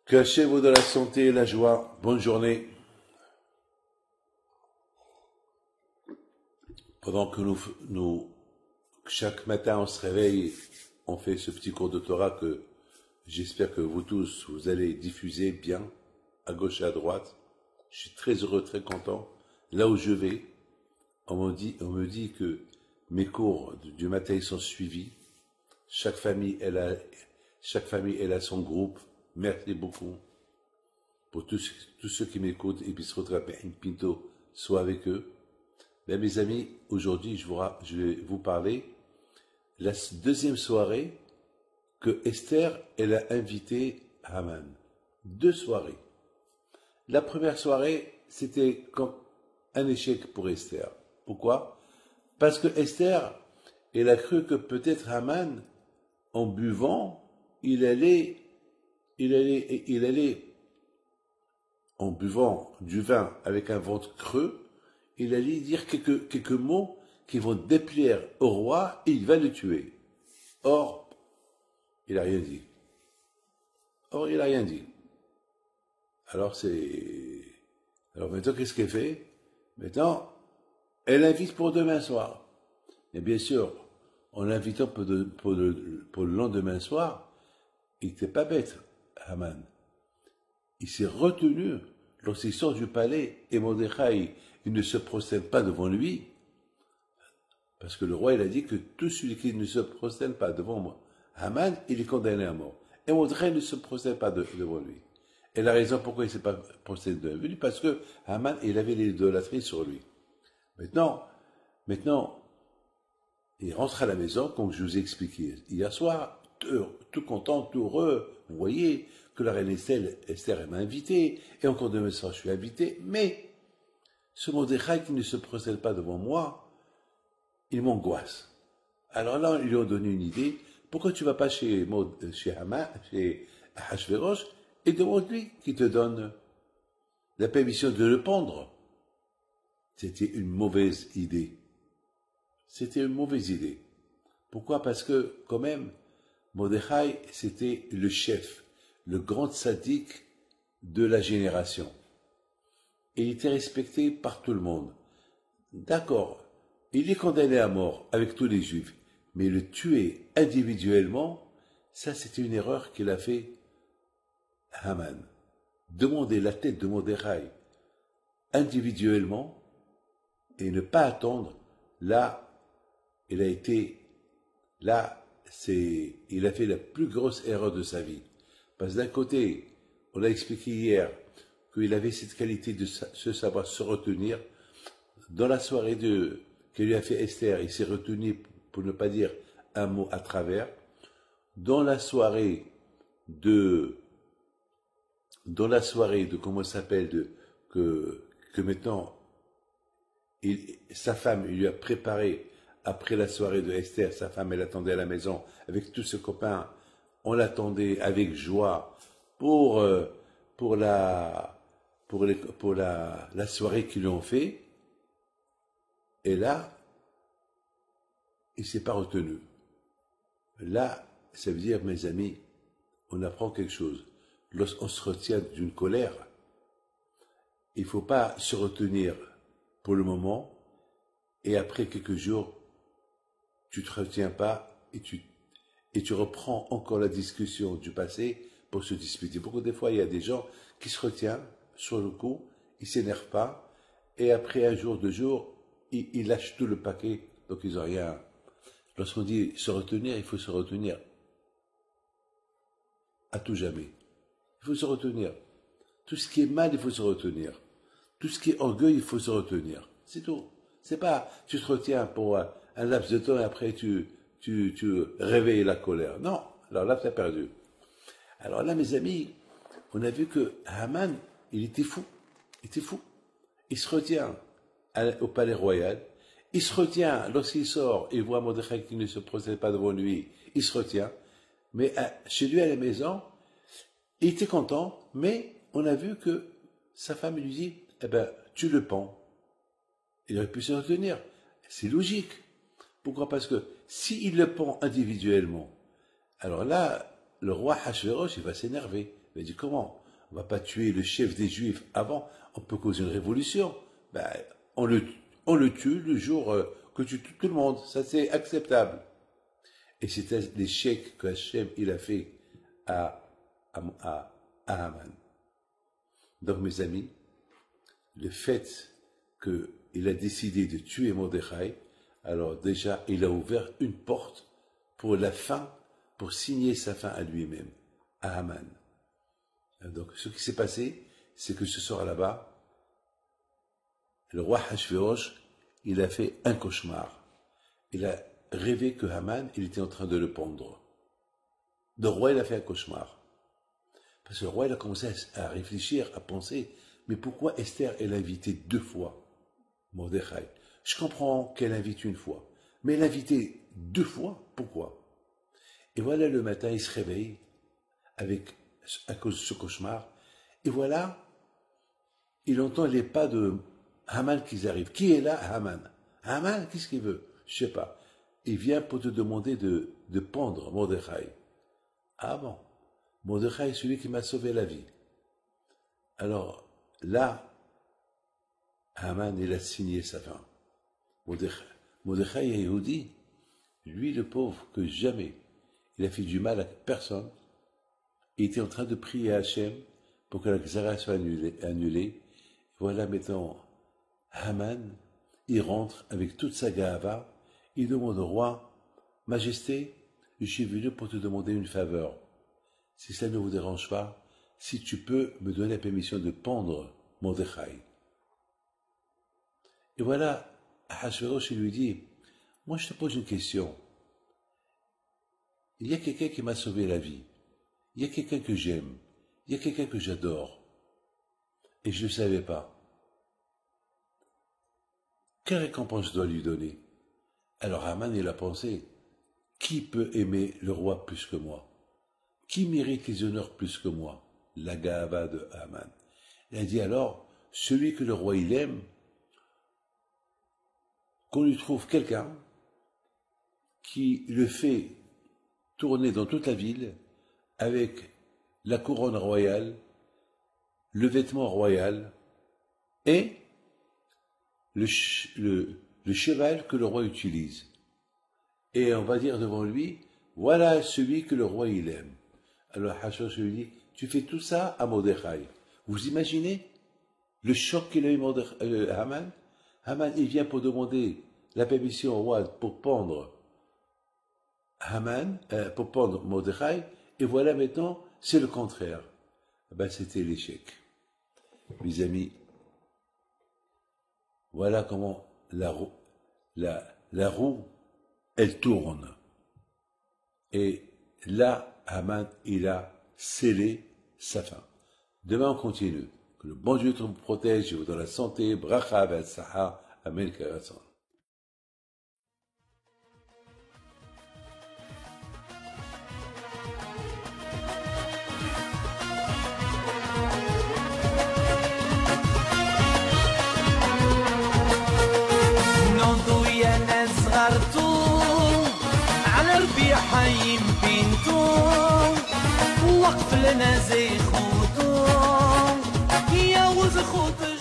Que Hachem vous donne la santé et la joie. Bonne journée. Pendant que chaque matin on se réveille, on fait ce petit cours de Torah que j'espère que vous tous, vous allez diffuser bien, à gauche et à droite. Je suis très heureux, très content. Là où je vais, on me dit que mes cours du matin ils sont suivis. Chaque famille, elle a son groupe. Merci beaucoup pour tous ceux qui m'écoutent et puis se rattraper une pinto, soit avec eux. Ben, mes amis, aujourd'hui, je vais vous parler la deuxième soirée que Esther, elle a invité Haman. 2 soirées. La première soirée, c'était comme un échec pour Esther. Pourquoi? Parce que Esther, elle a cru que peut-être Haman, en buvant, il allait, en buvant du vin avec un ventre creux, il allait dire quelques mots qui vont déplaire au roi et il va le tuer. Or, il n'a rien dit. Alors maintenant, qu'est-ce qu'elle fait? Maintenant, elle invite pour demain soir. Et bien sûr, en l'invitant pour le lendemain soir, il n'était pas bête, Haman. Il s'est retenu lorsqu'il sort du palais et Mordechai, il ne se prosterne pas devant lui, parce que le roi, il a dit que tout celui qui ne se prosterne pas devant moi, Haman, il est condamné à mort. Et Mordechai ne se prosterne pas devant lui. Et la raison pourquoi il ne s'est pas prosterné devant lui, parce que Haman, il avait l'idolâtrie sur lui. Maintenant, il rentre à la maison, comme je vous ai expliqué hier soir, tout content, tout heureux. Vous voyez que la reine Esther elle m'a invité, et encore demain soir je suis invité, mais ce Mordechai qui ne se procède pas devant moi, il m'angoisse. Alors là, ils lui ont donné une idée. Pourquoi tu ne vas pas chez Haman, chez Ahashverosh, et demande-lui qu'il te donne la permission de le pendre? C'était une mauvaise idée. Pourquoi? Parce que, quand même, Mordechai, c'était le chef, le grand sadique de la génération. Et il était respecté par tout le monde. D'accord, il est condamné à mort avec tous les juifs, mais le tuer individuellement, ça c'était une erreur qu'il a fait Haman. Demander la tête de Mordechai individuellement et ne pas attendre, là, il a fait la plus grosse erreur de sa vie. Parce que d'un côté, on l'a expliqué hier, qu'il avait cette qualité de se savoir se retenir. Dans la soirée que lui a fait Esther, il s'est retenu pour ne pas dire un mot à travers. Dans la soirée de comment ça s'appelle, que maintenant, sa femme, il lui a préparé, après la soirée de Esther, sa femme, elle attendait à la maison avec tous ses copains. On l'attendait avec joie pour la soirée qu'ils lui ont fait. Et là, il ne s'est pas retenu. Là, ça veut dire, mes amis, on apprend quelque chose. Lorsqu'on se retient d'une colère, il ne faut pas se retenir pour le moment, et après quelques jours, tu ne te retiens pas et tu reprends encore la discussion du passé pour se disputer. Beaucoup de fois, il y a des gens qui se retiennent sur le coup, ils ne s'énervent pas, et après un jour, 2 jours, ils lâchent tout le paquet, donc ils n'ont rien. Lorsqu'on dit se retenir, il faut se retenir à tout jamais. Il faut se retenir. Tout ce qui est mal, il faut se retenir. Tout ce qui est orgueil, il faut se retenir. C'est tout. C'est pas, tu te retiens pour un laps de temps et après tu réveilles la colère. Non. Alors là, tu as perdu. Alors là, mes amis, on a vu que Haman, il était fou. Il se retient au palais royal. Il se retient lorsqu'il sort et voit Mordechai qui ne se procède pas devant lui. Il se retient. Mais chez lui à la maison, il était content, mais on a vu que sa femme lui dit, eh ben, tu le pends. Il aurait pu se retenir. C'est logique. Pourquoi? Parce que s'il le pend individuellement, alors là, le roi Hachvérosh, il va s'énerver. Il a dit, comment? On va pas tuer le chef des Juifs avant, on peut causer une révolution. Ben, on le tue le jour que tu tues tout le monde. Ça, c'est acceptable. Et c'était l'échec que Hachem, il a fait à Haman. Donc, mes amis, le fait qu'il a décidé de tuer Mordechai, alors déjà, il a ouvert une porte pour la fin, pour signer sa fin à lui-même, à Haman. Donc, ce qui s'est passé, c'est que ce soir là-bas, le roi Hachvérosh, il a fait un cauchemar. Il a rêvé que Haman, il était en train de le pendre. Le roi, il a fait un cauchemar. Parce que le roi, il a commencé à réfléchir, à penser, mais pourquoi Esther, elle a invité 2 fois Mordechai? Je comprends qu'elle invite une fois, mais elle a invité 2 fois, pourquoi? Et voilà, le matin, il se réveille à cause de ce cauchemar, et voilà, il entend les pas de Haman qui arrivent. Qui est là? Haman. Haman, qu'est-ce qu'il veut? Je sais pas. Il vient pour te demander de pendre Mordechai. Ah bon? Mordechai est celui qui m'a sauvé la vie. Alors, là, Haman, il a signé sa fin. Mordechai Yehudi, lui, le pauvre, que jamais il a fait du mal à personne, il était en train de prier à Hachem pour que la Xara soit annulée. Voilà maintenant, Haman, il rentre avec toute sa gahava, il demande au roi, Majesté, je suis venu pour te demander une faveur. Si ça ne vous dérange pas, si tu peux me donner la permission de pendre Mordechai. Et voilà, Hachvérosh lui dit, moi je te pose une question. Il y a quelqu'un qui m'a sauvé la vie. Il y a quelqu'un que j'aime. Il y a quelqu'un que j'adore. Et je ne le savais pas. Quelle récompense je dois lui donner? Alors Haman, il a pensé, qui peut aimer le roi plus que moi? Qui mérite les honneurs plus que moi? La gahava de Haman. Il a dit alors, celui que le roi il aime, qu'on lui trouve quelqu'un qui le fait tourner dans toute la ville avec la couronne royale, le vêtement royal et le cheval que le roi utilise. Et on va dire devant lui, voilà celui que le roi il aime. Alors Hachvérosh lui dit, tu fais tout ça à Mordechai. Vous imaginez le choc qu'il a eu Haman? Haman, il vient pour demander la permission au roi pour pendre Haman, pour pendre Mordechai, et voilà maintenant, c'est le contraire. Ben, c'était l'échec. Mes amis, voilà comment la roue, elle tourne. Et là, Haman, il a scellé sa fin. Demain, on continue. Que le bon Dieu te protège, je vous donne la santé, bracha, v'atzaha, amen, karasan. حي بنتو وقف لنا زي خوتو يا وز خوتو